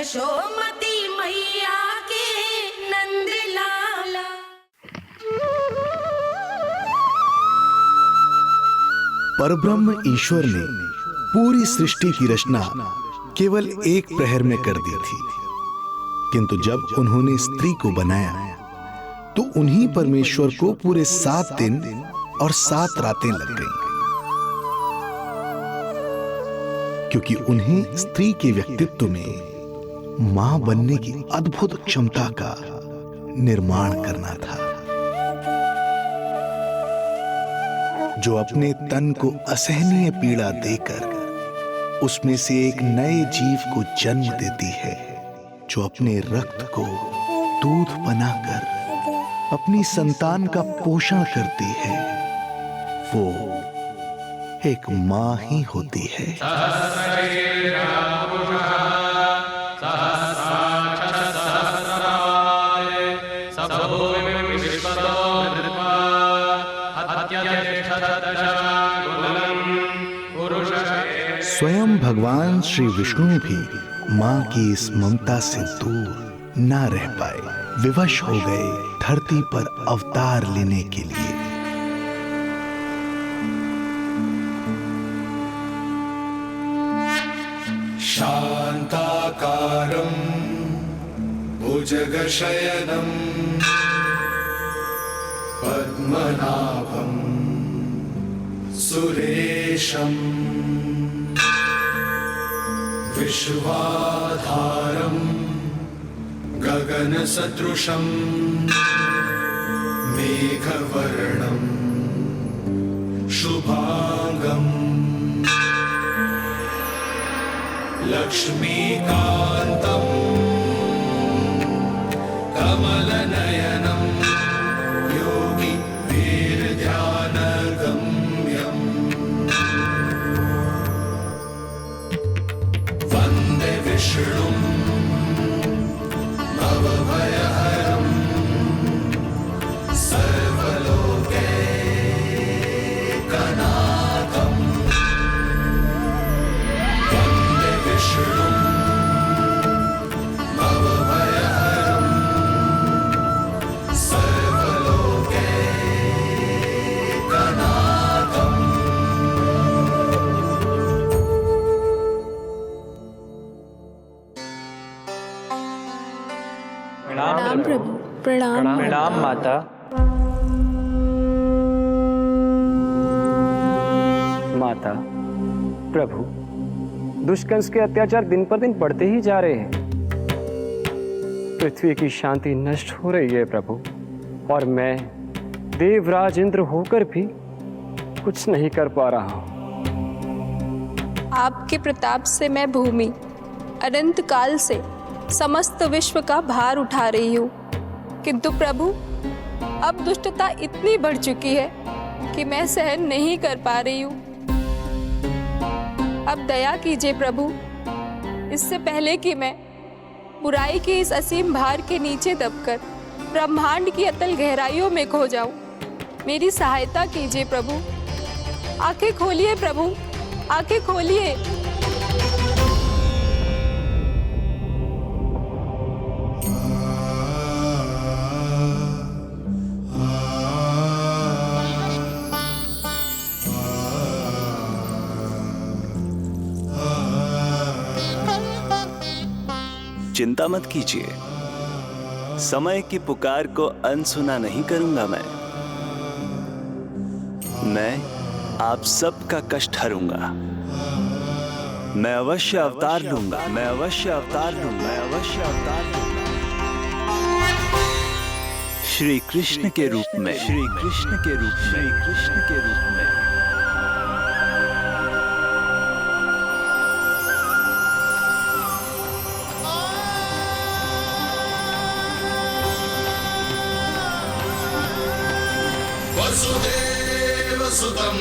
यशोमती मैया के नंद लाला। परब्रह्म ईश्वर ने पूरी सृष्टि की रचना केवल एक प्रहर में कर दी थी, किंतु जब उन्होंने स्त्री को बनाया तो उन्हीं परमेश्वर को पूरे 7 दिन और 7 रातें लग गईं, क्योंकि उन्हें स्त्री के व्यक्तित्व में मां बनने की अद्भुत क्षमता का निर्माण करना था, जो अपने तन को असहनीय पीड़ा देकर उसमें से एक नए जीव को जन्म देती है, जो अपने रक्त को दूध बनाकर अपनी संतान का पोषण करती है। वो एक मां ही होती है। स्वयं भगवान श्री विष्णु भी मां की इस ममता से दूर ना रह पाए, विवश हो गए धरती पर अवतार लेने के लिए। शांताकारं भुजगशयनं पद्मनाभं सुरेशं विश्वाधारं गगनसदृशं मेघवर्णं शुभांगं लक्ष्मीकान्तं कमलनयनं योगी वीरध्यानगम्यं वन्दे विष्णुं भवभयहरं सर्वलोकैकनाथं वन्दे विष्णुं भवभयहरं सर्वलोकैकनाथम्। प्रणाम प्रभु। प्रणाम प्रणाम माता। माता, प्रभु, दुष्कंस के अत्याचार दिन पर दिन बढ़ते ही जा रहे हैं। पृथ्वी की शांति नष्ट हो रही है प्रभु, और मैं देवराज इंद्र होकर भी कुछ नहीं कर पा रहा हूँ। आपके प्रताप से मैं भूमि अनंत काल से समस्त विश्व का भार उठा रही हूँ, किंतु प्रभु अब दुष्टता इतनी बढ़ चुकी है कि मैं सहन नहीं कर पा रही हूँ। अब दया कीजिए प्रभु, इससे पहले कि मैं बुराई के इस असीम भार के नीचे दबकर ब्रह्मांड की अतल गहराइयों में खो जाऊं। मेरी सहायता कीजिए प्रभु। आंखें खोलिए प्रभु, आंखें खोलिए। चिंता मत कीजिए, समय की पुकार को अनसुना नहीं करूंगा। मैं आप सबका कष्ट हरूंगा। मैं अवश्य अवतार लूंगा, मैं अवश्य अवतार लूंगा, मैं अवश्य अवतार लूंगा। श्री कृष्ण के रूप में, श्री कृष्ण के रूप में, श्री कृष्ण के रूप में। वसुदेवसुतं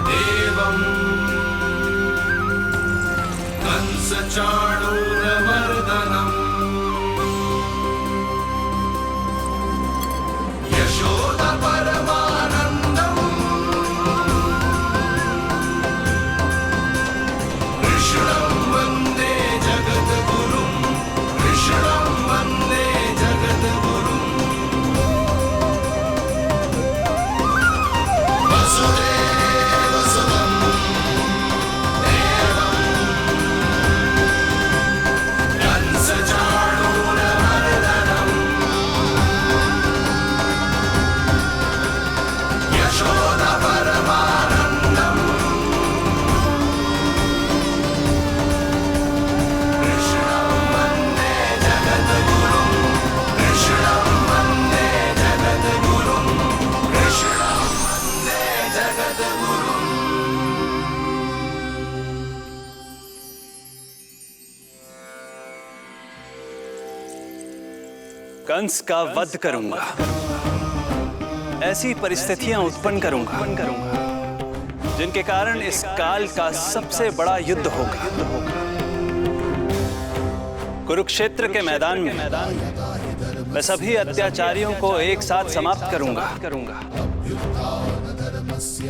देवं कंसचाणूरमर्दनम् यशोदपरमानन्दम् कृष्णं वन्दे जगद्गुरुम्। कंस का वध करूंगा, ऐसी परिस्थितियां उत्पन्न करूंगा जिनके कारण इस काल का सबसे बड़ा युद्ध होगा। कुरुक्षेत्र के मैदान में मैं सभी अत्याचारियों को एक साथ समाप्त करूंगा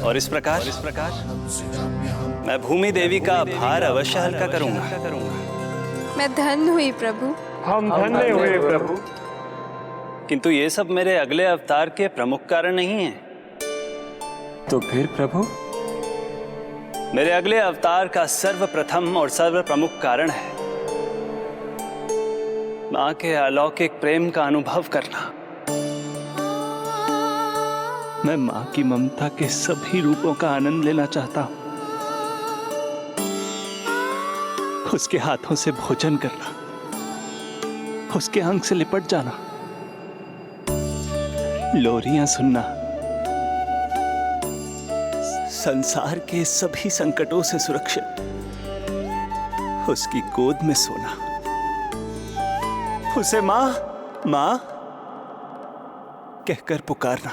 और इस प्रकार मैं भूमि देवी का भार अवश्य हल्का करूंगा। मैं धन्य हुई प्रभु। हम धन्य हुए प्रभु। किंतु ये सब मेरे अगले अवतार के प्रमुख कारण नहीं हैं। तो फिर प्रभु? मेरे अगले अवतार का सर्वप्रथम और सर्व प्रमुख कारण है मां के अलौकिक प्रेम का अनुभव करना। मैं मां की ममता के सभी रूपों का आनंद लेना चाहता हूं। उसके हाथों से भोजन करना, उसके अंग से लिपट जाना, लोरियां सुनना, संसार के सभी संकटों से सुरक्षित उसकी गोद में सोना, उसे मां मां कहकर पुकारना,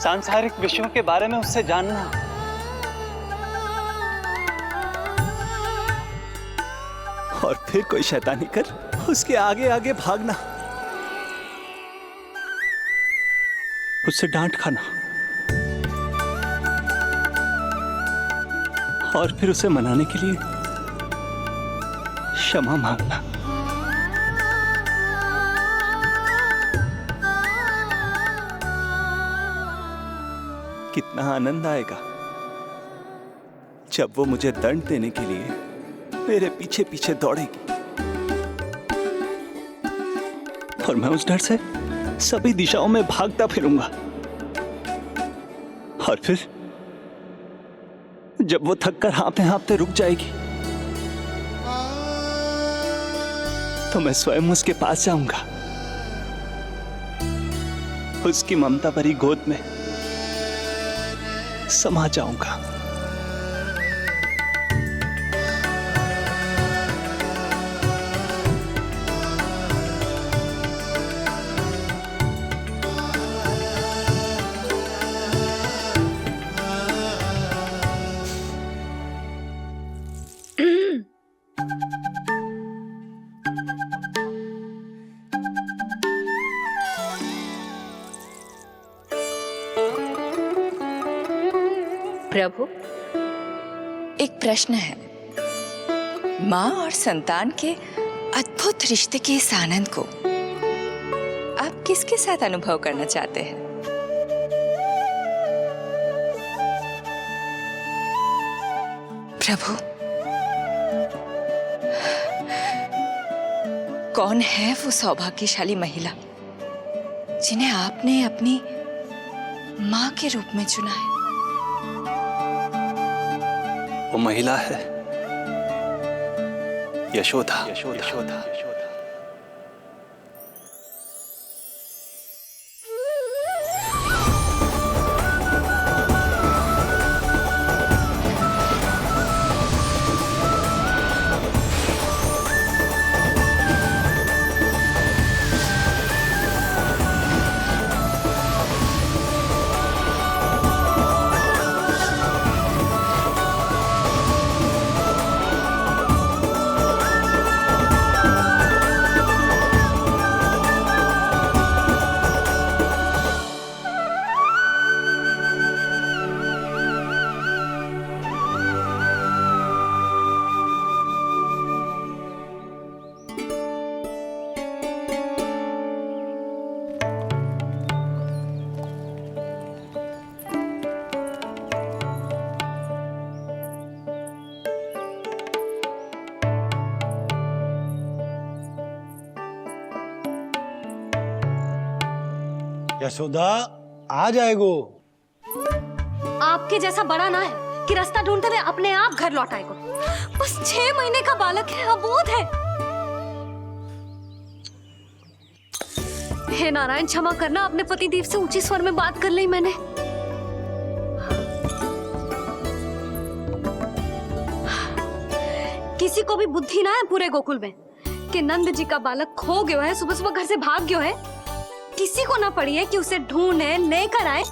सांसारिक विषयों के बारे में उससे जानना, और फिर कोई शैतानी कर उसके आगे आगे भागना, उससे डांट खाना और फिर उसे मनाने के लिए क्षमा मांगना। कितना आनंद आएगा जब वो मुझे दंड देने के लिए मेरे पीछे पीछे दौड़ेगी और मैं उस डर से सभी दिशाओं में भागता फिरूंगा। और फिर जब वो थककर हाँफते हाँफते रुक जाएगी तो मैं स्वयं उसके पास जाऊंगा, उसकी ममता भरी गोद में समा जाऊंगा। प्रभु, एक प्रश्न है। माँ और संतान के अद्भुत रिश्ते के इस आनंद को आप किसके साथ अनुभव करना चाहते हैं? प्रभु, कौन है वो सौभाग्यशाली महिला जिन्हें आपने अपनी माँ के रूप में चुना है? वो महिला है यशोदा। यशोदा। यशोदा आ जाएगो। आपके जैसा बड़ा ना है कि रास्ता ढूंढते हुए अपने आप घर लौट आएगो। बस 6 महीने का बालक है, अबोध है। हे नारायण, क्षमा करना, अपने पति देव से ऊंची स्वर में बात कर ली मैंने। किसी को भी बुद्धि ना है पूरे गोकुल में कि नंद जी का बालक खो गयो है, सुबह सुबह घर से भाग गयो है। किसी को ना पड़ी है कि उसे ढूंढे लेकर आए।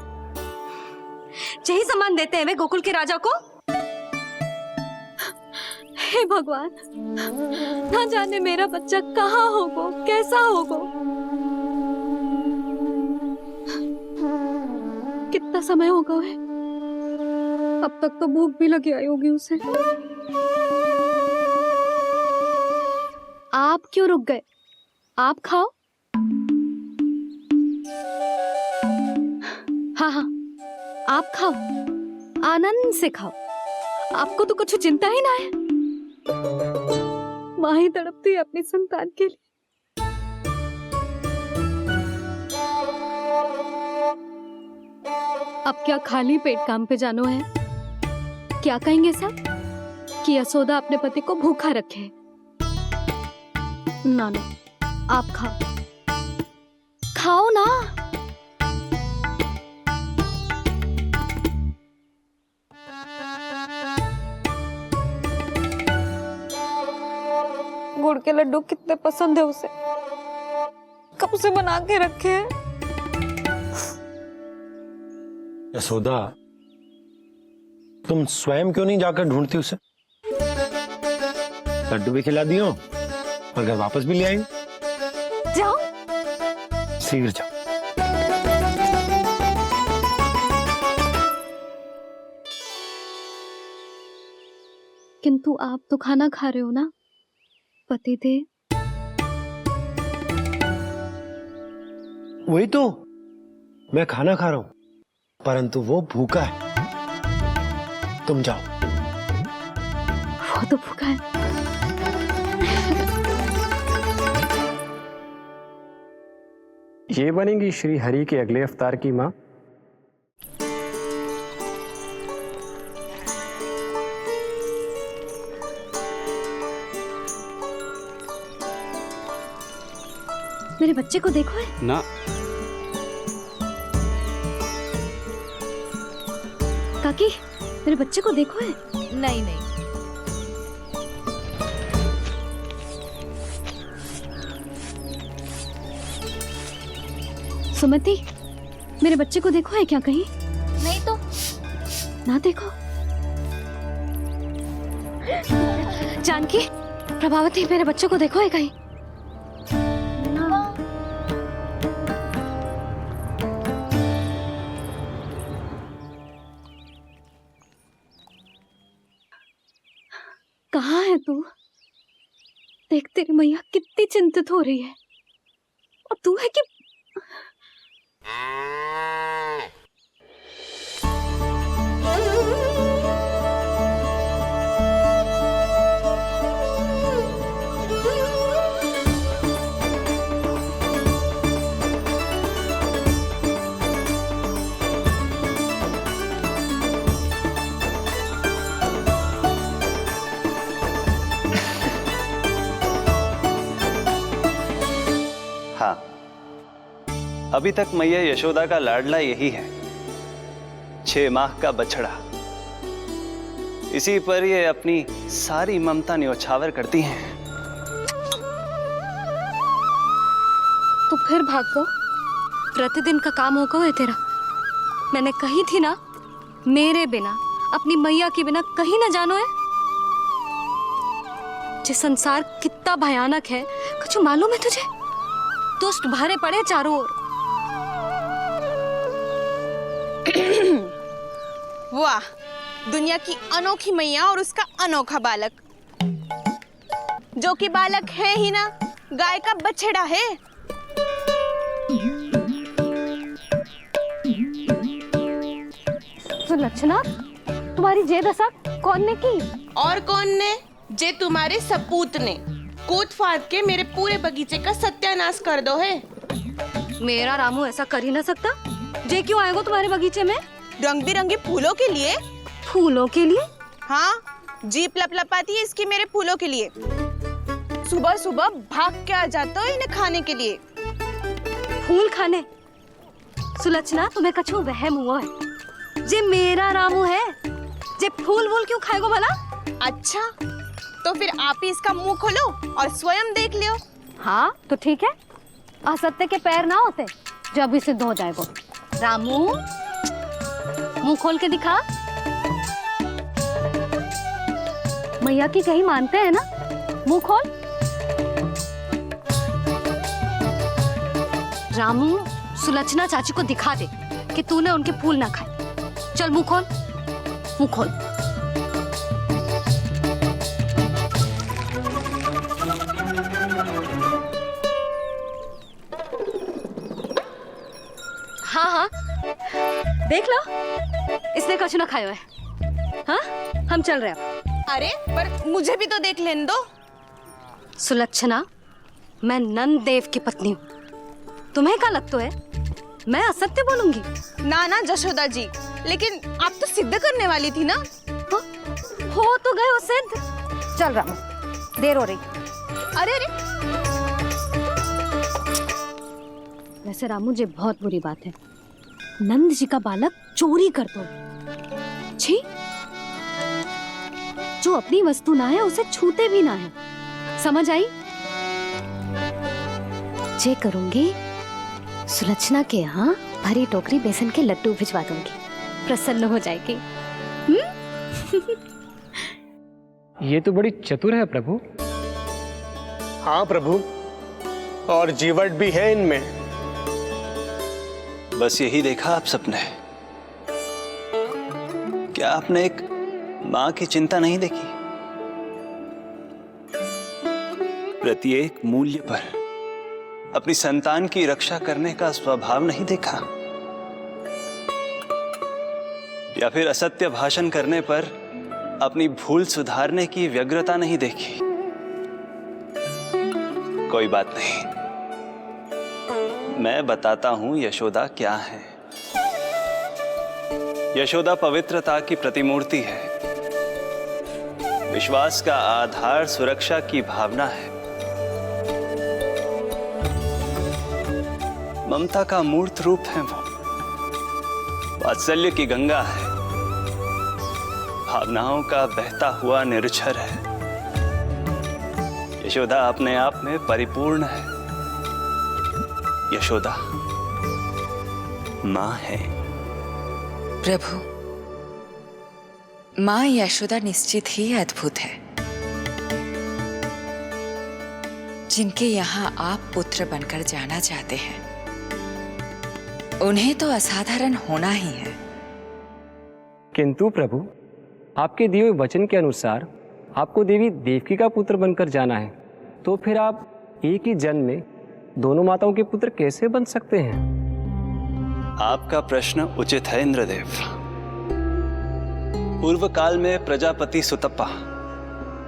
यही सामान देते हैं वे गोकुल के राजा को। हे भगवान, ना जाने मेरा बच्चा कहाँ होगो, कैसा होगो। कितना समय होगा है? अब तक तो भूख भी लगी आई होगी उसे। आप क्यों रुक गए? आप खाओ। हाँ हाँ, आप खाओ, आनंद से खाओ। आपको तो कुछ चिंता ही ना है। माँ ही तड़पती है अपनी संतान के लिए। अब क्या खाली पेट काम पे जानो है? क्या कहेंगे सब कि यशोदा अपने पति को भूखा रखे? ना ना, आप खाओ, खाओ ना। गुड़ के लड्डू कितने पसंद है उसे, कब से बना के रखे हैं। यशोदा, तुम स्वयं क्यों नहीं जाकर ढूंढती उसे? लड्डू भी खिला दियो और घर वापस भी ले आई। जाओ, शीघ्र जाओ। किंतु आप तो खाना खा रहे हो ना पतिदेव? वही तो, मैं खाना खा रहा हूं, परंतु वो भूखा है। तुम जाओ। वो तो भूखा है। ये बनेंगी श्री हरि के अगले अवतार की माँ। मेरे बच्चे को देखो है ना। काकी, मेरे बच्चे को देखो है। नहीं नहीं, सुमति, मेरे बच्चे को देखो है क्या कहीं? नहीं तो। ना देखो। जानकी, प्रभावती, मेरे बच्चे को देखो है कहीं? कहाँ है तू? देख तेरी मैया कितनी चिंतित हो रही है, और तू है कि हाँ, अभी तक मैया यशोदा का लाडला यही है, 6 माह का बछड़ा। इसी पर ये अपनी सारी ममता न्योछावर करती हैं। तू फिर भाग गो। प्रतिदिन का काम होगा है तेरा। मैंने कही थी ना, मेरे बिना, अपनी मैया के बिना कहीं ना जानो है। ये संसार कितना भयानक है, कुछ मालूम है तुझे? दुष्ट भरे पड़े चारों ओर। वाह, दुनिया की अनोखी मैया और उसका अनोखा बालक, जो कि बालक है ही ना, गाय का बछड़ा है। तो लक्षणा, तुम्हारी जे दशा कौन ने की? और कौन ने? जे तुम्हारे सपूत ने कूद फाद के मेरे पूरे बगीचे का सत्यानाश कर दो है। मेरा रामू ऐसा कर ही ना सकता। जे क्यों आएगा तुम्हारे बगीचे में? रंग बिरंगे फूलों के लिए। फूलों के लिए? हाँ, जीप लपलपाती है इसकी मेरे फूलों के लिए। सुबह सुबह भाग के आ जाता है इन्हें खाने के लिए। फूल खाने? सुलक्षणा, तुम्हें कछु वहम हुआ है। जे मेरा रामू है, जे फूल वूल क्यों खाएगो भला? अच्छा, तो फिर आप ही इसका मुंह खोलो और स्वयं देख लियो। हाँ तो ठीक है, असत्य के पैर ना होते जो अभी सिद्ध हो जाए वो। रामू मुंह खोल के दिखा। मैया की कहीं मानते हैं ना, मुंह खोल। रामू सुलक्षणा चाची को दिखा दे कि तूने उनके फूल ना खाए। चल मुंह खोल, मुंह खोल। हाँ हाँ देख लो, इसने कछु ना खाया है। हाँ हम चल रहे हैं। अरे पर मुझे भी तो देख लेने दो। सुलक्षणा, मैं नंद देव की पत्नी हूँ, तुम्हें क्या लगता है मैं असत्य बोलूंगी? ना ना जशोदा जी, लेकिन आप तो सिद्ध करने वाली थी ना। हो तो गए वो सिद्ध। चल रामू, देर हो रही। अरे अरे वैसे रामू जी बहुत बुरी बात है, नंद जी का बालक चोरी कर दो। छी, जो अपनी वस्तु ना है उसे छूते भी ना है, समझ आई? जे करूंगी सुलक्षणा के यहाँ भरी टोकरी बेसन के लड्डू भिजवा दूंगी, प्रसन्न हो जाएगी। ये तो बड़ी चतुर है प्रभु। हाँ प्रभु, और जीवट भी है इनमें। बस यही देखा आप सबने? क्या आपने एक मां की चिंता नहीं देखी? प्रत्येक मूल्य पर अपनी संतान की रक्षा करने का स्वभाव नहीं देखा? या फिर असत्य भाषण करने पर अपनी भूल सुधारने की व्यग्रता नहीं देखी? कोई बात नहीं, मैं बताता हूं यशोदा क्या है। यशोदा पवित्रता की प्रतिमूर्ति है, विश्वास का आधार सुरक्षा की भावना है, ममता का मूर्त रूप है वो, वात्सल्य की गंगा है, भावनाओं का बहता हुआ निर्झर है। यशोदा अपने आप में परिपूर्ण है। यशोदा मां है। प्रभु, मां यशोदा निश्चित ही अद्भुत है। जिनके यहाँ आप पुत्र बनकर जाना चाहते हैं, उन्हें तो असाधारण होना ही है। किंतु प्रभु, आपके दिए हुए वचन के अनुसार आपको देवी देवकी का पुत्र बनकर जाना है, तो फिर आप एक ही जन्म में दोनों माताओं के पुत्र कैसे बन सकते हैं? आपका प्रश्न उचित है इंद्रदेव। पूर्व काल में प्रजापति सुतप्पा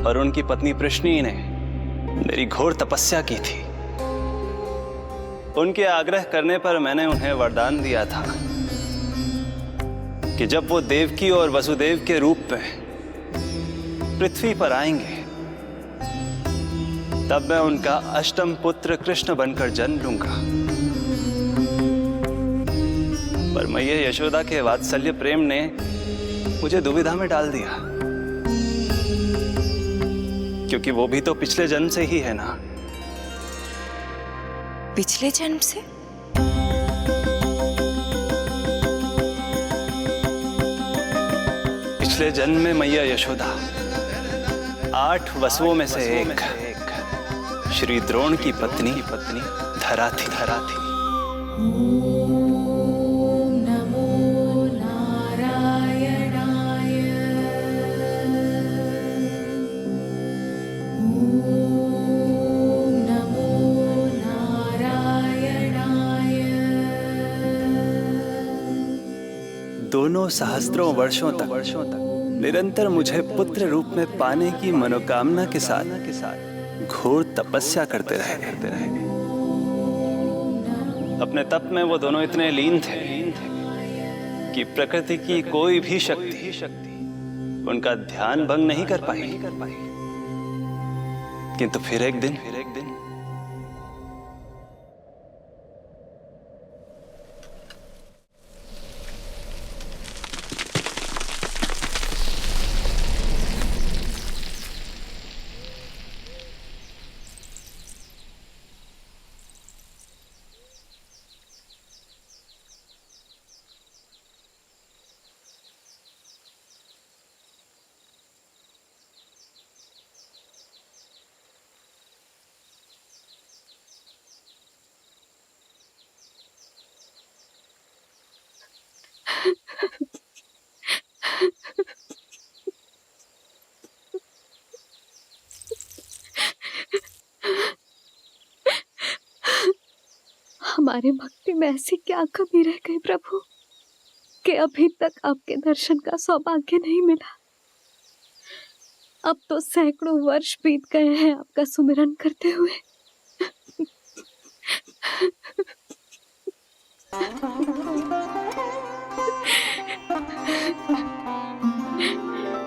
और उनकी पत्नी प्रश्नी ने मेरी घोर तपस्या की थी। उनके आग्रह करने पर मैंने उन्हें वरदान दिया था कि जब वो देवकी और वसुदेव के रूप में पृथ्वी पर आएंगे, तब मैं उनका अष्टम पुत्र कृष्ण बनकर जन्म लूंगा। पर मैया यशोदा के वात्सल्य प्रेम ने मुझे दुविधा में डाल दिया, क्योंकि वो भी तो पिछले जन्म से ही है ना। पिछले जन्म से? पिछले जन्म में मैया यशोदा 8 वसुओं में से एक श्री द्रोण की पत्नी धरा थी। दोनों सहस्त्रों वर्षों तक निरंतर मुझे पुत्र रूप में पाने की मनोकामना के साथ घोर तपस्या करते रहे। अपने तप में वो दोनों इतने लीन थे कि प्रकृति की कोई भी शक्ति उनका ध्यान भंग नहीं कर पाई। किंतु फिर एक दिन हमारे भक्ति में ऐसी क्या कमी रह गई प्रभु कि अभी तक आपके दर्शन का सौभाग्य नहीं मिला। अब तो सैकड़ों वर्ष बीत गए हैं आपका सुमिरन करते हुए।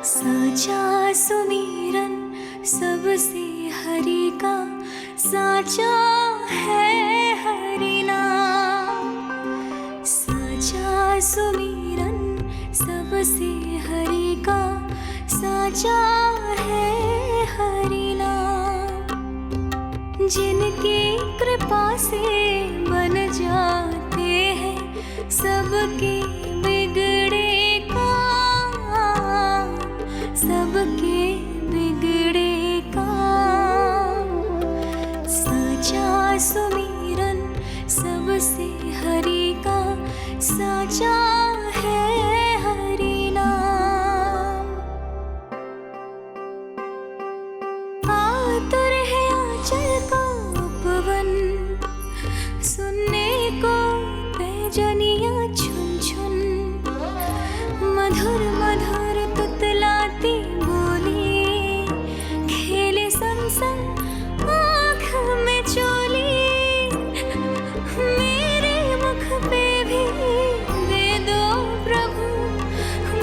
साचा सुमिरन सबसे हरि का, साचा है हरि नाम। साचा सुमिरन सबसे हरि का, साचा है हरि नाम। जिनकी कृपा से बन जाते हैं सबके बिगड़े काम, सबके बिगड़े काम। साचा सुमिरन सबसे हरि का, साचा है हरि नाम। आतुर है आंचल का उपवन, सुनने को पैजनिया छुन छुन। मधुर मधुर तुतलाती बोली, खेले संग संग आँख में चोली। मेरे मुख पे भी दे दो प्रभु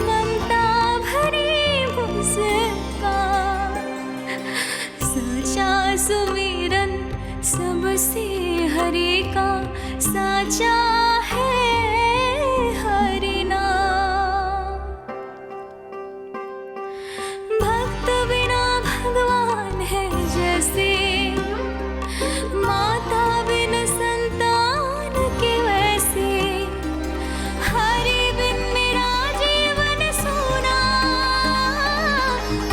ममता भरी मुस्कान। साचा सुमिरन सबसे हरि का, साचा है हरि नाम। भक्त बिना भगवान है जैसे, माता बिन संतान के वैसे। हरि बिन मेरा जीवन सूना,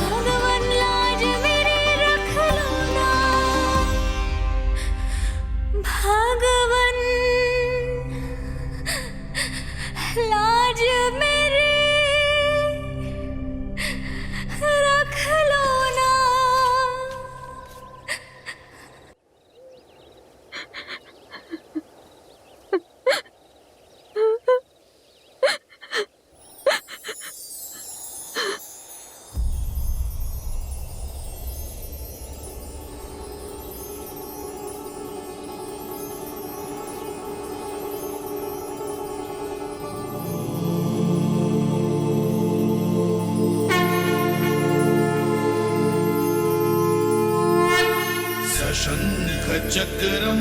भगवान लाज मेरी रख लो ना। भगवान लाज मेरी रख लो ना। सशंख चक्रम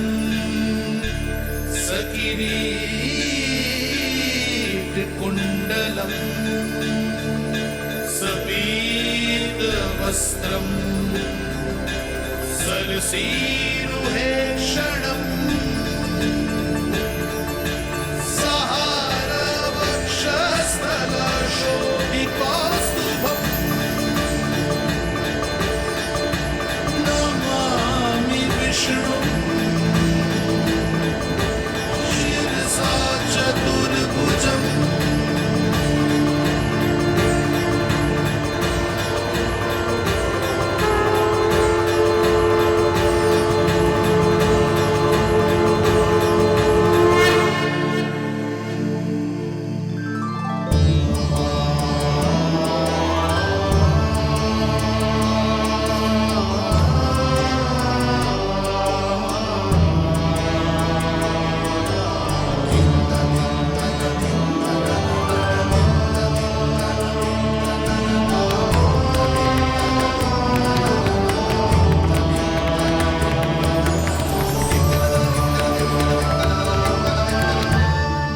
सकिरीट कुंडलम, सपीत वस्त्रम सरसीरुहेक्षणम। सहार वक्षस्थल शोभितौस्तुभम, नमामि विष्णु शिरसा चतुर्भुजम्।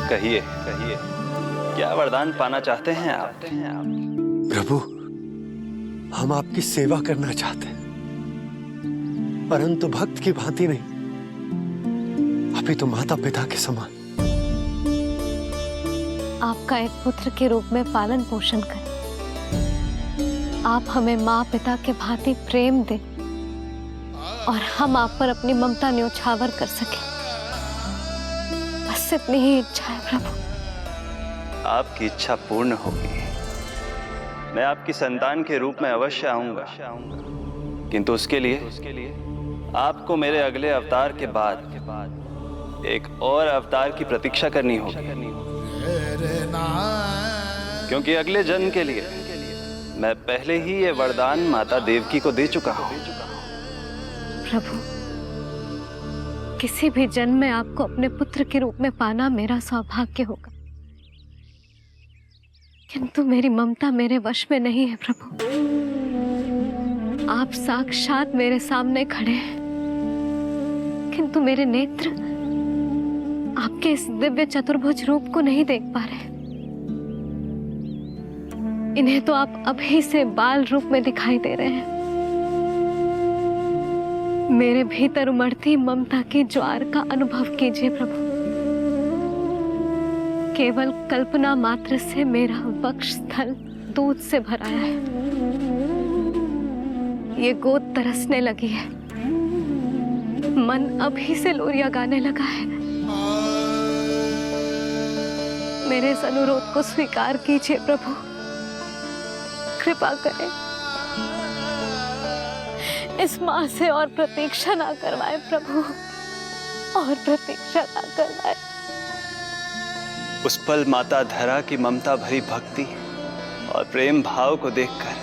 कहिए कहिए, क्या वरदान पाना चाहते हैं आप? प्रभु, हम आपकी सेवा करना चाहते हैं, परंतु भक्त की भांति नहीं, अभी तो माता पिता के समान। आपका एक पुत्र के रूप में पालन पोषण करें। आप हमें माँ पिता के भांति प्रेम दें और हम आप पर अपनी ममता न्योछावर कर सकें। बस इतनी ही इच्छा है प्रभु। आपकी इच्छा पूर्ण होगी। मैं आपकी संतान के रूप में अवश्य आऊंगा, किंतु उसके लिए आपको मेरे अगले अवतार के बाद एक और अवतार की प्रतीक्षा करनी होगी, क्योंकि अगले जन्म के लिए मैं पहले ही ये वरदान माता देवकी को दे चुका हूं। प्रभु, किसी भी जन्म में आपको अपने पुत्र के रूप में पाना मेरा सौभाग्य होगा, किंतु मेरी ममता मेरे वश में नहीं है। प्रभु, आप साक्षात मेरे सामने खड़े हैं, किंतु मेरे नेत्र आपके इस दिव्य चतुर्भुज रूप को नहीं देख पा रहे। इन्हें तो आप अभी से बाल रूप में दिखाई दे रहे हैं। मेरे भीतर उमड़ती ममता की ज्वार का अनुभव कीजिए प्रभु। केवल कल्पना मात्र से मेरा वक्षस्थल दूध से भराया है। ये गोद तरसने लगी है, मन अभी से लोरियां गाने लगा है। मेरे इस अनुरोध को स्वीकार कीजिए प्रभु, कृपा करें। इस मां से और प्रतीक्षा ना करवाएं प्रभु, और प्रतीक्षा ना करवाएं। उस पल माता धरा की ममता भरी भक्ति और प्रेम भाव को देखकर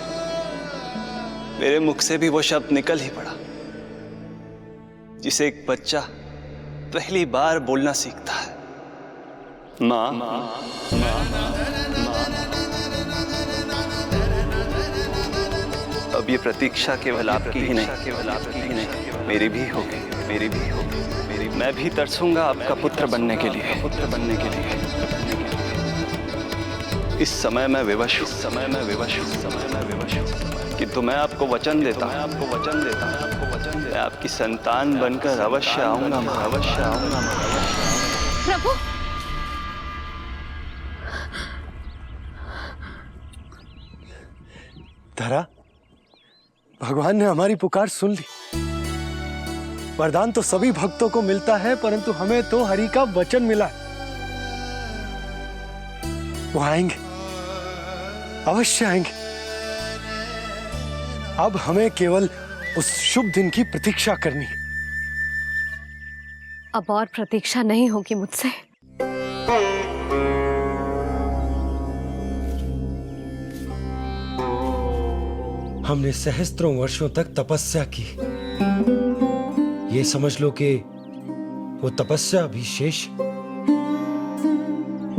मेरे मुख से भी वो शब्द निकल ही पड़ा जिसे एक बच्चा पहली बार बोलना सीखता है, माँ। अब ये प्रतीक्षा केवल आपकी ही नहीं, मेरी भी होगी, मेरी भी होगी। मैं भी तरसूंगा आपका पुत्र बनने के लिए, पुत्र बनने के लिए। इस समय मैं विवश हूँ, समय मैं विवश हूँ, समय मैं विवश हूँ, किंतु मैं आपको वचन देता हूँ, आपको वचन देता हूँ, आपको वचन देता हूँ, मैं आपकी संतान बनकर अवश्य आऊंगा, अवश्य आऊंगा। प्रभु, धरा, भगवान ने हमारी पुकार सुन ली। वरदान तो सभी भक्तों को मिलता है, परंतु हमें तो हरि का वचन मिला है। वो आएंगे, अवश्य आएंगे। अब हमें केवल उस शुभ दिन की प्रतीक्षा करनी है। अब और प्रतीक्षा नहीं होगी मुझसे। हमने सहस्त्रों वर्षों तक तपस्या की, ये समझ लो कि वो तपस्या अभी शेष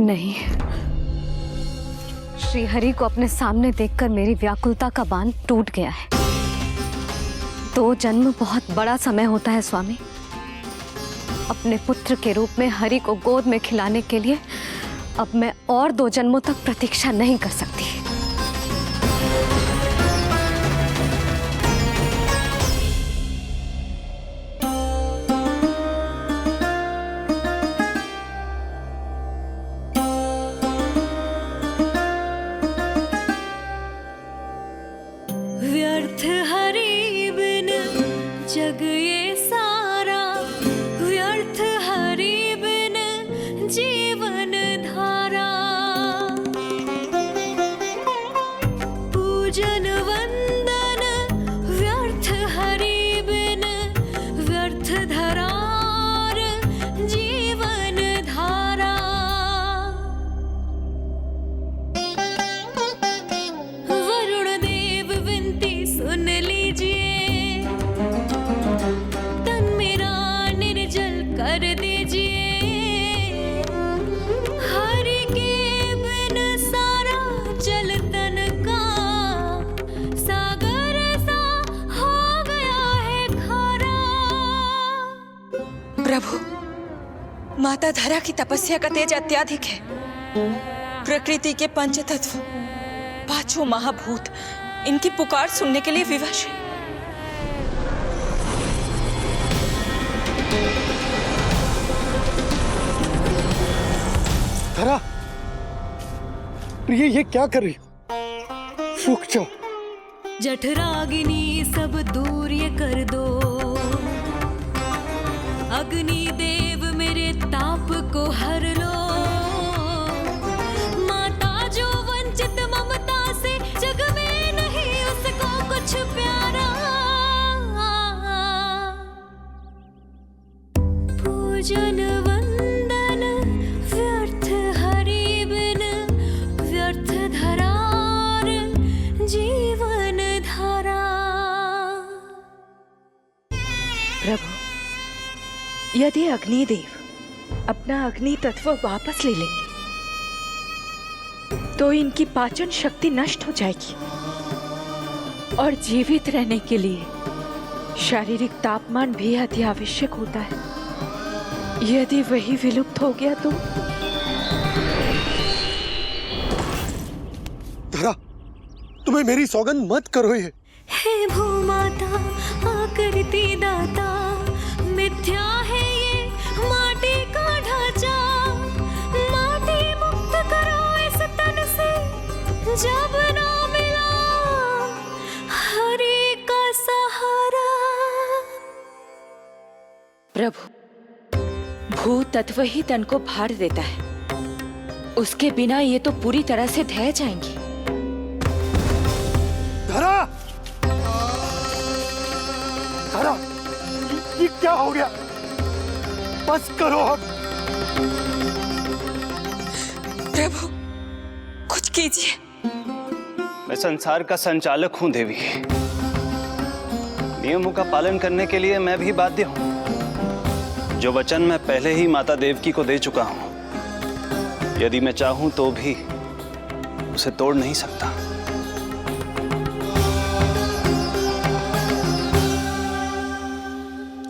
नहीं। श्री हरि को अपने सामने देखकर मेरी व्याकुलता का बांध टूट गया है। 2 जन्म बहुत बड़ा समय होता है स्वामी। अपने पुत्र के रूप में हरि को गोद में खिलाने के लिए अब मैं और 2 जन्मों तक प्रतीक्षा नहीं कर सकती। व्यर्थ हरि बिन जग ये सारा, व्यर्थ हरि बिन जीवन धारा। पूजन वंदन व्यर्थ हरि बिन, व्यर्थ धरार जीवन धारा। वरुण देव विनती सुन लीजिए, तन मेरा निर्जल कर दीजिए। हरि के बिन सारा जल तन का सागर सा हो गया है खारा। प्रभु, माता धरा की तपस्या का तेज अत्यधिक है। प्रकृति के पंचतत्व, 5 महाभूत इनकी पुकार सुनने के लिए विवश है। धरा, प्रिय, ये क्या कर रही हो? रुक जाओ। जठराग्नि सब दूर ये कर दो, अग्नि देव मेरे ताप को हर लो। माता जो वंचित ममता से, जग में नहीं उसको कुछ प्यारा। पूजन प्रभु, यदि अग्निदेव अपना अग्नि तत्व वापस ले लेंगे तो इनकी पाचन शक्ति नष्ट हो जाएगी और जीवित रहने के लिए शारीरिक तापमान भी अति आवश्यक होता है। यदि वही विलुप्त हो गया तो धरा, तुम्हें मेरी सौगंध मत करो ये। हे भूमाता आकृति दाता, मिथ्या है ये माटी का ढांचा, माटी मुक्त करो इस तन से, जब ना मिला हरि का सहारा। प्रभु, भू तत्व ही तन को भार देता है, उसके बिना ये तो पूरी तरह से ढह जाएंगी। धरा, धरा, ये क्या हो गया? बस करो अब। प्रभु, कुछ कीजिए। मैं संसार का संचालक हूं देवी। नियमों का पालन करने के लिए मैं भी बाध्य हूं। जो वचन मैं पहले ही माता देवकी को दे चुका हूं, यदि मैं चाहूं तो भी उसे तोड़ नहीं सकता।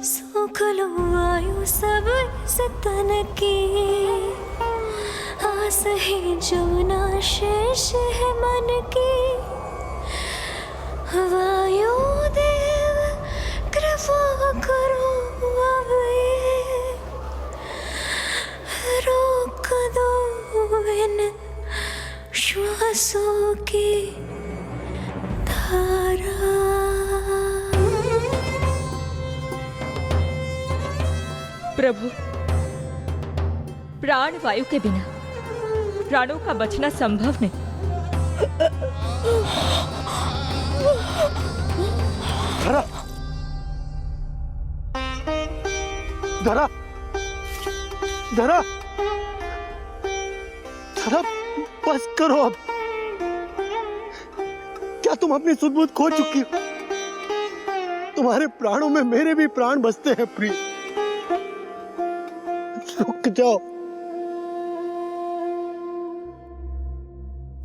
सुख लो आयु सब इस तन की, आस है जो ना शेष है मन की। वायु देव कृपा करो अब ये, रोक दो इन श्वासों की धारा। प्रभु, प्राण वायु के बिना प्राणों का बचना संभव नहीं। धरा, धरा, धरा, धरा, बस करो अब। क्या तुम अपनी सुध-बुध खो चुकी हो? तुम्हारे प्राणों में मेरे भी प्राण बसते हैं प्रिय। रुक जाओ।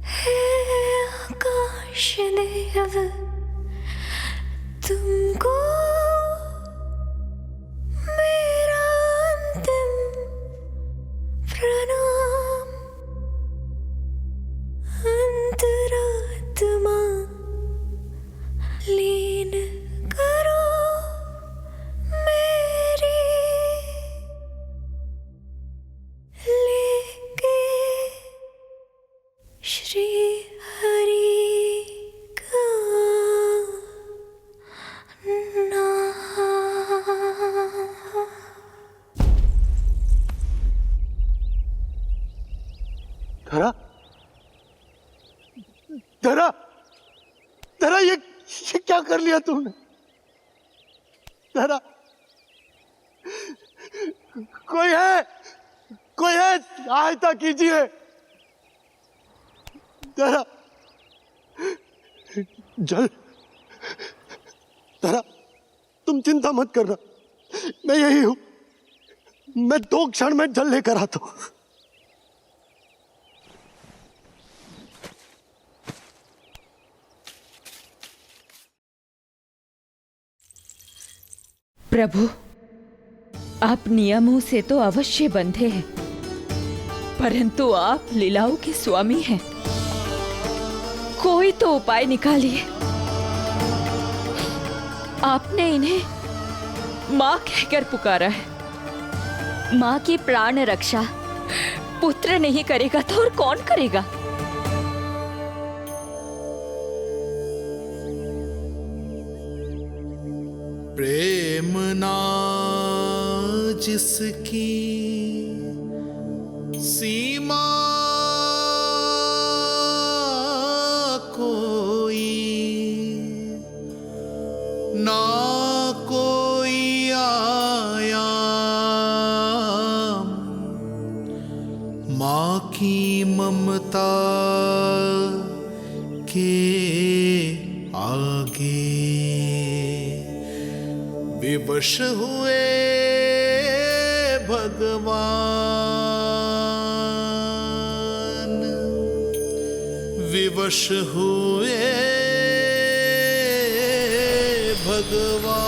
हे आकाश देव, तुमको मेरा अंतिम प्रणाम। अंतरात्मा लीन करो मेरी, लेके श्री हरि का नाम। धरा, धरा, धरा, ये क्या कर लिया तुमने? धरा, कोई है, कोई है, सहायता कीजिए। धरा, जल, धरा, तुम चिंता मत करना, मैं यही हूं। मैं 2 क्षण में जल लेकर आता हूं। प्रभु, आप नियमों से तो अवश्य बंधे हैं, परंतु आप लीलाओं के स्वामी हैं। कोई तो उपाय निकालिए। आपने इन्हें माँ कहकर पुकारा है। माँ की प्राण रक्षा पुत्र नहीं करेगा तो और कौन करेगा? प्रेम ना जिसकी सीमा कोई, ना कोई आयाम, माँ की ममता के आगे विवश हुए भगवान, विवश हुए भगवान।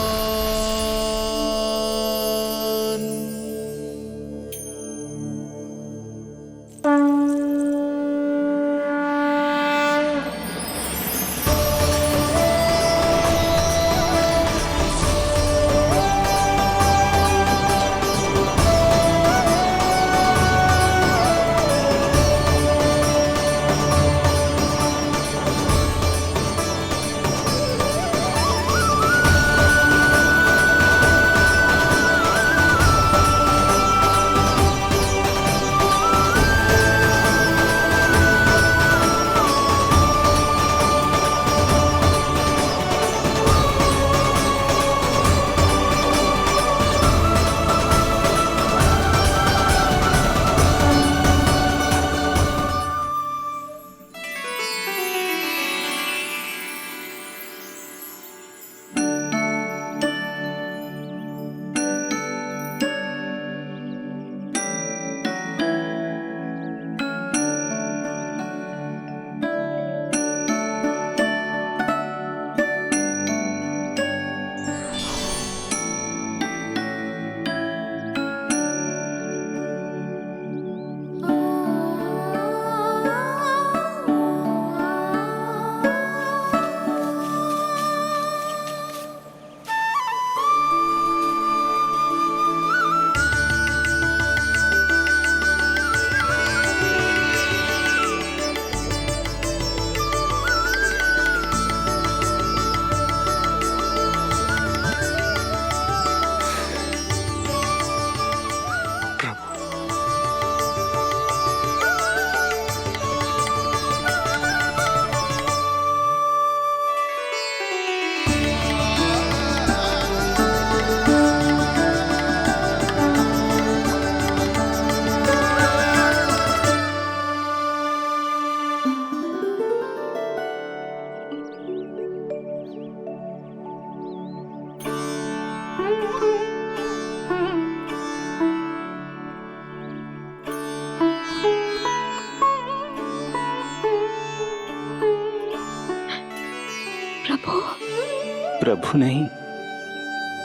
प्रभु नहीं,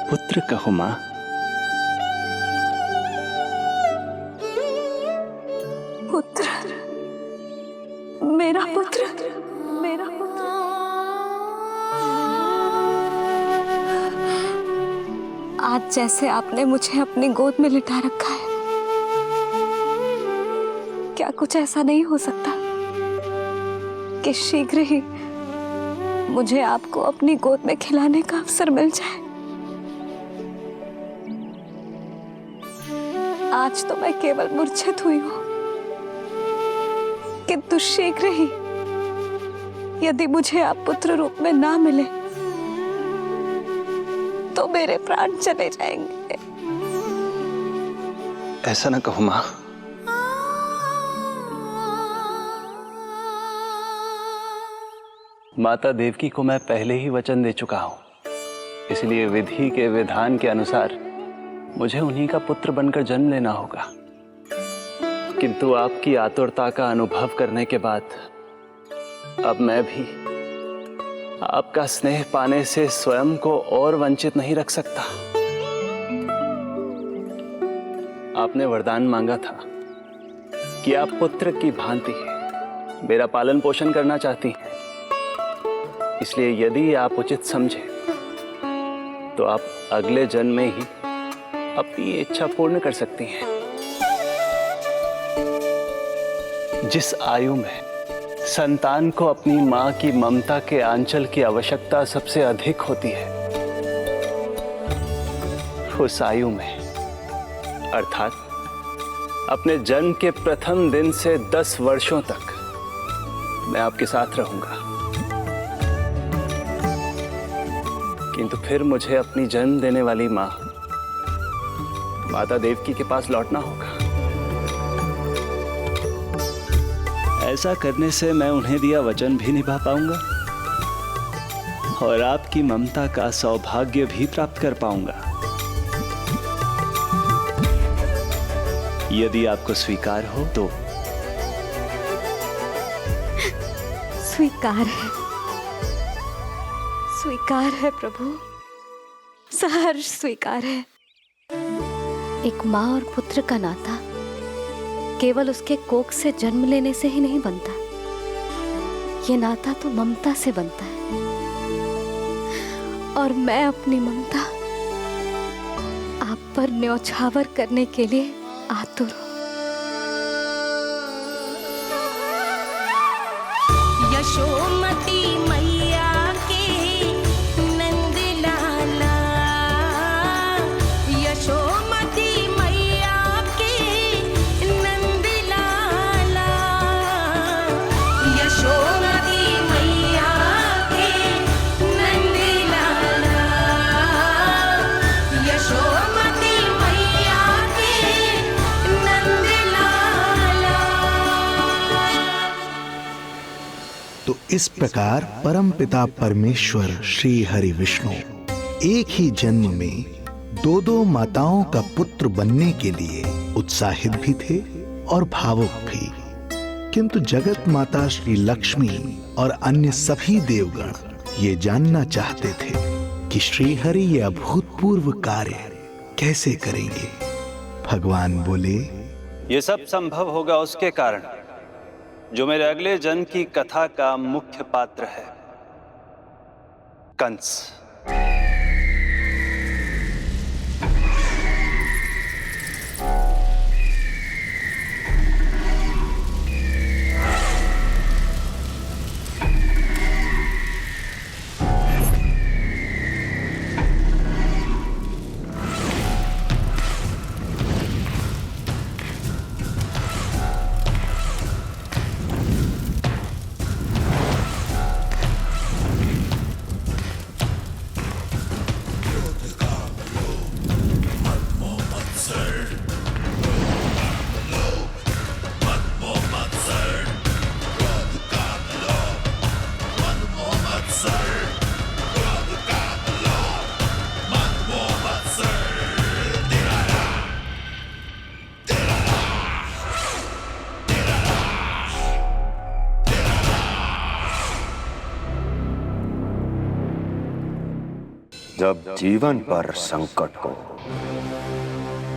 पुत्र कहो मां। पुत्र, मेरा पुत्र, मेरा पुत्र। आज जैसे आपने मुझे अपनी गोद में लिटा रखा है, क्या कुछ ऐसा नहीं हो सकता कि शीघ्र ही मुझे आपको अपनी गोद में खिलाने का अवसर मिल जाए? आज तो मैं केवल मूर्छित हुई हूं, किंतु शीघ्र ही यदि मुझे आप पुत्र रूप में ना मिले तो मेरे प्राण चले जाएंगे। ऐसा ना कहो मां। माता देवकी को मैं पहले ही वचन दे चुका हूं, इसलिए विधि के विधान के अनुसार मुझे उन्हीं का पुत्र बनकर जन्म लेना होगा। किंतु आपकी आतुरता का अनुभव करने के बाद अब मैं भी आपका स्नेह पाने से स्वयं को और वंचित नहीं रख सकता। आपने वरदान मांगा था कि आप पुत्र की भांति मेरा पालन पोषण करना चाहती हैं, इसलिए यदि आप उचित समझे तो आप अगले जन्म में ही अपनी इच्छा पूर्ण कर सकती हैं। जिस आयु में संतान को अपनी मां की ममता के आंचल की आवश्यकता सबसे अधिक होती है, उस आयु में अर्थात अपने जन्म के प्रथम दिन से 10 वर्षों तक मैं आपके साथ रहूंगा। किंतु फिर मुझे अपनी जन्म देने वाली मां माता देवकी के पास लौटना होगा। ऐसा करने से मैं उन्हें दिया वचन भी निभा पाऊंगा और आपकी ममता का सौभाग्य भी प्राप्त कर पाऊंगा। यदि आपको स्वीकार हो तो। स्वीकार है प्रभु, सहर्ष स्वीकार है। एक माँ और पुत्र का नाता केवल उसके कोख से जन्म लेने से ही नहीं बनता, ये नाता तो ममता से बनता है, और मैं अपनी ममता आप पर न्यौछावर करने के लिए आतुर हूं। यशोमती मैया के नंद लाला, यशोमती मैया के नंद लाला, यशोमती मैया के नंद लाला, यशोमती मैया के नंद लाला। तो इस प्रकार परमपिता परमेश्वर श्री हरि विष्णु एक ही जन्म में दो दो माताओं का पुत्र बनने के लिए उत्साहित भी थे और भावुक भी। किंतु जगत माता श्री लक्ष्मी और अन्य सभी देवगण ये जानना चाहते थे कि श्री हरि ये अभूतपूर्व कार्य कैसे करेंगे। भगवान बोले, ये सब संभव होगा उसके कारण जो मेरे अगले जन्म की कथा का मुख्य पात्र है, कंस। जब जीवन पर संकट हो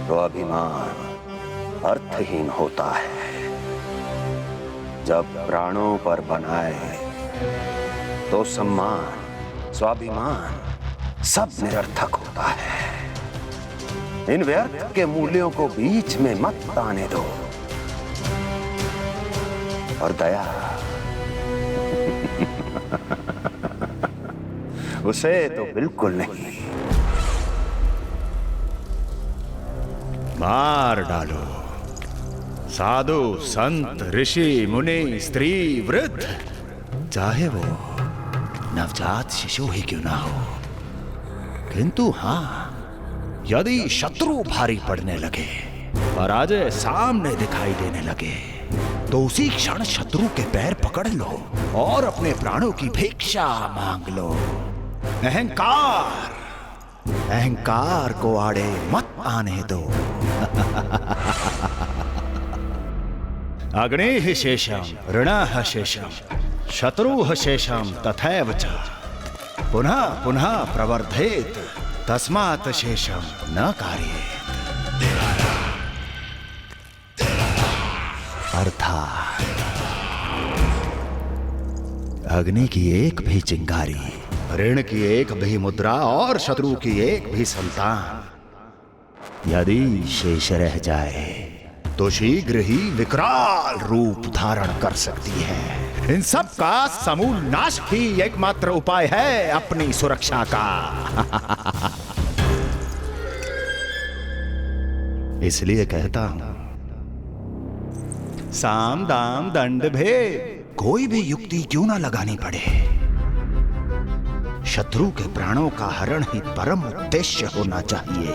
तो अभिमान अर्थहीन होता है। जब प्राणों पर बनाए तो सम्मान स्वाभिमान सब निरर्थक होता है। इन व्यर्थ के मूल्यों को बीच में मत आने दो। और दया उसे तो बिल्कुल नहीं। मार डालो साधु संत ऋषि मुनि स्त्री वृद्ध, चाहे वो नवजात शिशु ही क्यों ना हो। किंतु हां, यदि शत्रु भारी पड़ने लगे, पराजय सामने दिखाई देने लगे, तो उसी क्षण शत्रु के पैर पकड़ लो और अपने प्राणों की भिक्षा मांग लो। अहंकार को आड़े मत आने दो। अग्नेः शेषम ऋणः शेषम शत्रुः शेषम तथैव च पुनः पुनः प्रवर्धेत तस्मात् शेषम न कार्येत। अर्थात अग्नि की एक भी चिंगारी, ऋण की एक भी मुद्रा और शत्रु की एक भी संतान यदि शेष रह जाए तो शीघ्र ही विकराल रूप धारण कर सकती है। इन सब का समूल नाश ही एकमात्र उपाय है अपनी सुरक्षा का। इसलिए कहता हूं, साम दाम दंड भेद कोई भी युक्ति क्यों ना लगानी पड़े, शत्रु के प्राणों का हरण ही परम उद्देश्य होना चाहिए।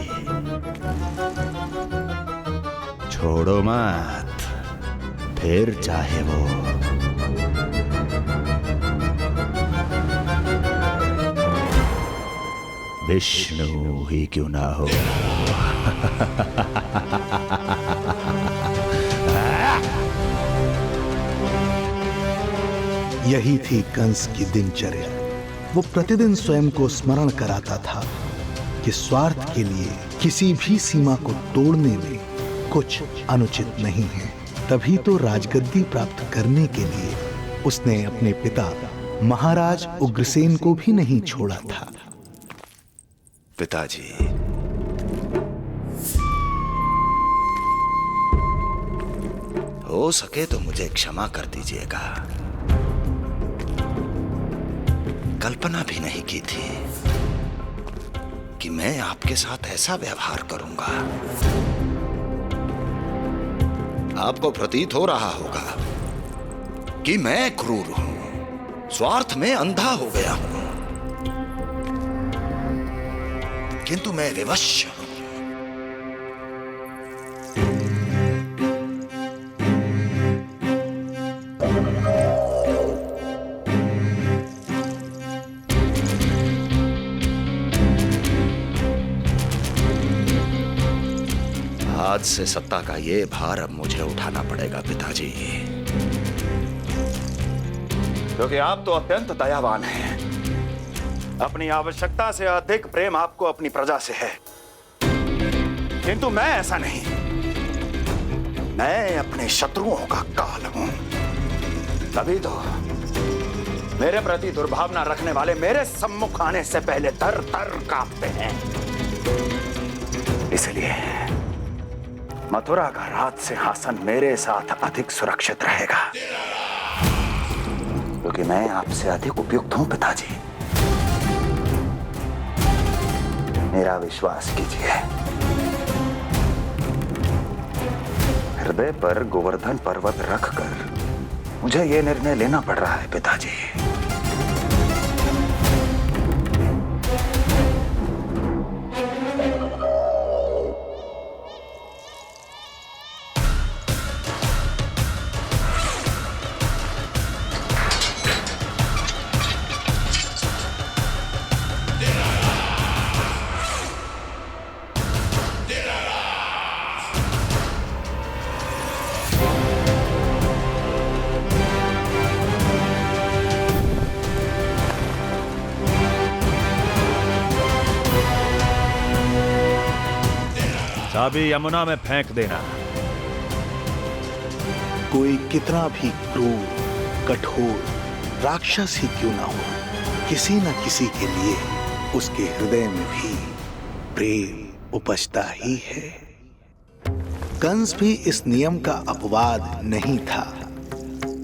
छोड़ो मत, फिर चाहे वो विष्णु ही क्यों ना हो। यही थी कंस की दिनचर्या। वो प्रतिदिन स्वयं को स्मरण कराता था कि स्वार्थ के लिए किसी भी सीमा को तोड़ने में कुछ अनुचित नहीं है। तभी तो राजगद्दी प्राप्त करने के लिए उसने अपने पिता महाराज उग्रसेन को भी नहीं छोड़ा था। पिताजी, हो सके तो मुझे क्षमा कर दीजिएगा। कल्पना भी नहीं की थी कि मैं आपके साथ ऐसा व्यवहार करूंगा। आपको प्रतीत हो रहा होगा कि मैं क्रूर हूं, स्वार्थ में अंधा हो गया हूं, किंतु मैं विवश हूं। आज से सत्ता का ये भार अब मुझे उठाना पड़ेगा पिताजी, क्योंकि आप तो अत्यंत दयावान हैं। अपनी आवश्यकता से अधिक प्रेम आपको अपनी प्रजा से है, किंतु मैं ऐसा नहीं। मैं अपने शत्रुओं का काल हूं, तभी तो मेरे प्रति दुर्भावना रखने वाले मेरे सम्मुख आने से पहले थर थर कांपते हैं। इसलिए मथुरा का राज सिंहासन मेरे साथ अधिक सुरक्षित रहेगा, क्योंकि मैं आपसे अधिक उपयुक्त हूं पिताजी। मेरा विश्वास कीजिए। हृदय पर गोवर्धन पर्वत रखकर मुझे यह निर्णय लेना पड़ रहा है पिताजी। चाबी यमुना में फेंक देना। कोई कितना भी क्रूर, कठोर राक्षस ही क्यों ना हो, किसी न किसी के लिए उसके हृदय में भी प्रेम उपजता ही है। कंस भी इस नियम का अपवाद नहीं था।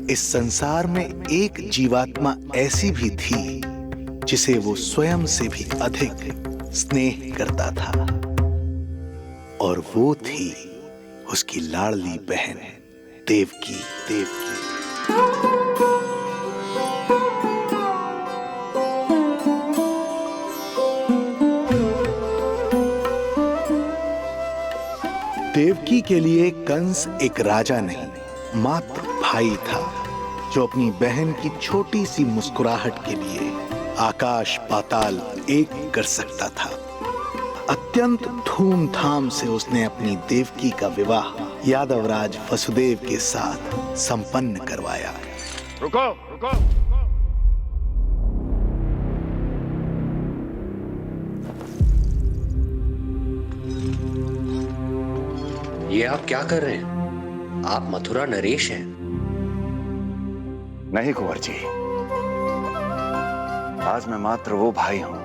इस संसार में एक जीवात्मा ऐसी भी थी जिसे वो स्वयं से भी अधिक स्नेह करता था, और वो थी उसकी लाडली बहन देवकी। देवकी के लिए कंस एक राजा नहीं, मात्र भाई था, जो अपनी बहन की छोटी सी मुस्कुराहट के लिए आकाश पाताल एक कर सकता था। अत्यंत धूमधाम से उसने अपनी देवकी का विवाह यादवराज वसुदेव के साथ संपन्न करवाया। रुको। ये आप क्या कर रहे हैं? आप मथुरा नरेश हैं। नहीं कुंवर जी, आज मैं मात्र वो भाई हूं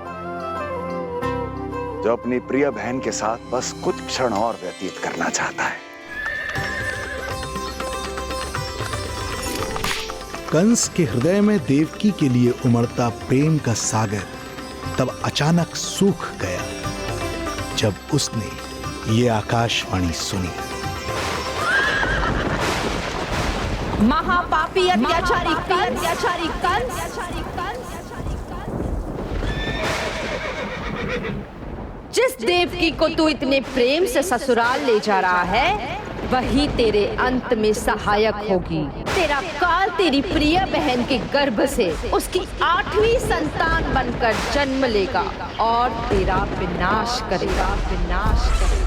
जो अपनी प्रिय बहन के साथ बस कुछ क्षण और व्यतीत करना चाहता है। कंस के हृदय में देवकी के लिए उमड़ता प्रेम का सागर तब अचानक सूख गया जब उसने ये आकाशवाणी सुनी। महापापी अत्याचारी कंस, जिस देवकी को तू इतने प्रेम से ससुराल ले जा रहा है, वही तेरे अंत में सहायक होगी। तेरा काल तेरी प्रिय बहन के गर्भ से उसकी 8वीं संतान बनकर जन्म लेगा और तेरा विनाश करेगा, विनाश करेगा।